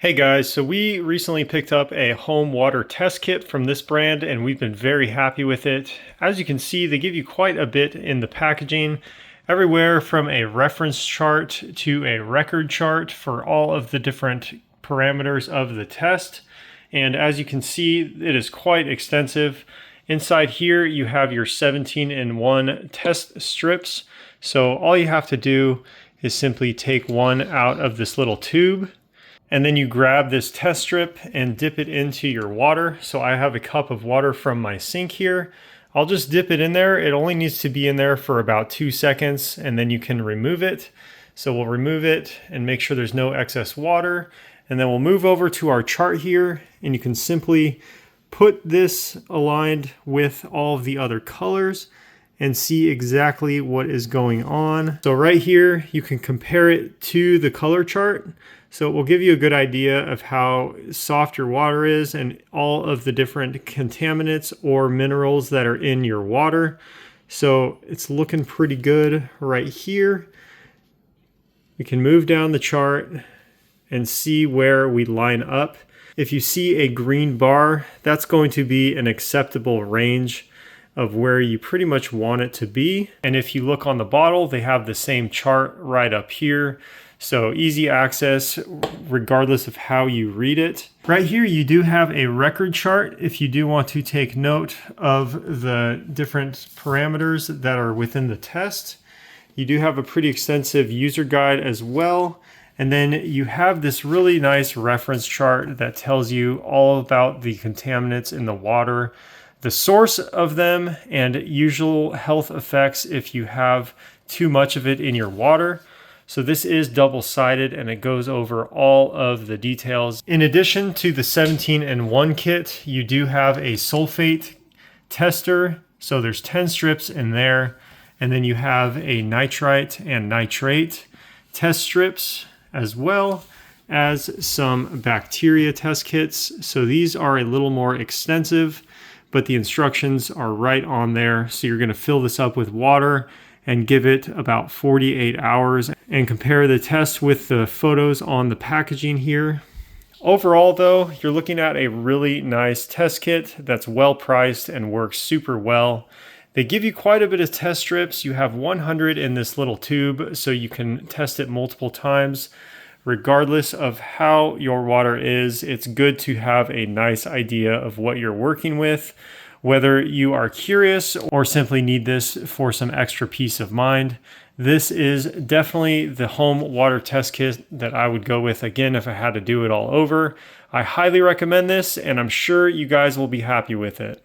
Hey guys, so we recently picked up a home water test kit from this brand and we've been very happy with it. As you can see, they give you quite a bit in the packaging, everywhere from a reference chart to a record chart for all of the different parameters of the test. And as you can see, it is quite extensive. Inside here, you have your 17-in-1 test strips. So all you have to do is simply take one out of this little tube. And then you grab this test strip and dip it into your water. So I have a cup of water from my sink here. I'll just dip it in there. It only needs to be in there for about 2 seconds and then you can remove it. So we'll remove it and make sure there's no excess water. And then we'll move over to our chart here and you can simply put this aligned with all of the other colors and see exactly what is going on. So right here, you can compare it to the color chart. So it will give you a good idea of how soft your water is and all of the different contaminants or minerals that are in your water. So it's looking pretty good right here. We can move down the chart and see where we line up. If you see a green bar, that's going to be an acceptable range of where you pretty much want it to be. And if you look on the bottle, they have the same chart right up here. So easy access regardless of how you read it. Right here you do have a record chart if you do want to take note of the different parameters that are within the test. You do have a pretty extensive user guide as well. And then you have this really nice reference chart that tells you all about the contaminants in the water, the source of them, and usual health effects if you have too much of it in your water. So this is double-sided and it goes over all of the details. In addition to the 17-in-1 kit, you do have a sulfate tester. So there's 10 strips in there. And then you have a nitrite and nitrate test strips, as well as some bacteria test kits. So these are a little more extensive, but the instructions are right on there. So you're gonna fill this up with water and give it about 48 hours and compare the test with the photos on the packaging here. Overall though, you're looking at a really nice test kit that's well priced and works super well. They give you quite a bit of test strips. You have 100 in this little tube, so you can test it multiple times. Regardless of how your water is, it's good to have a nice idea of what you're working with, whether you are curious or simply need this for some extra peace of mind. This is definitely the home water test kit that I would go with again if I had to do it all over. I highly recommend this, and I'm sure you guys will be happy with it.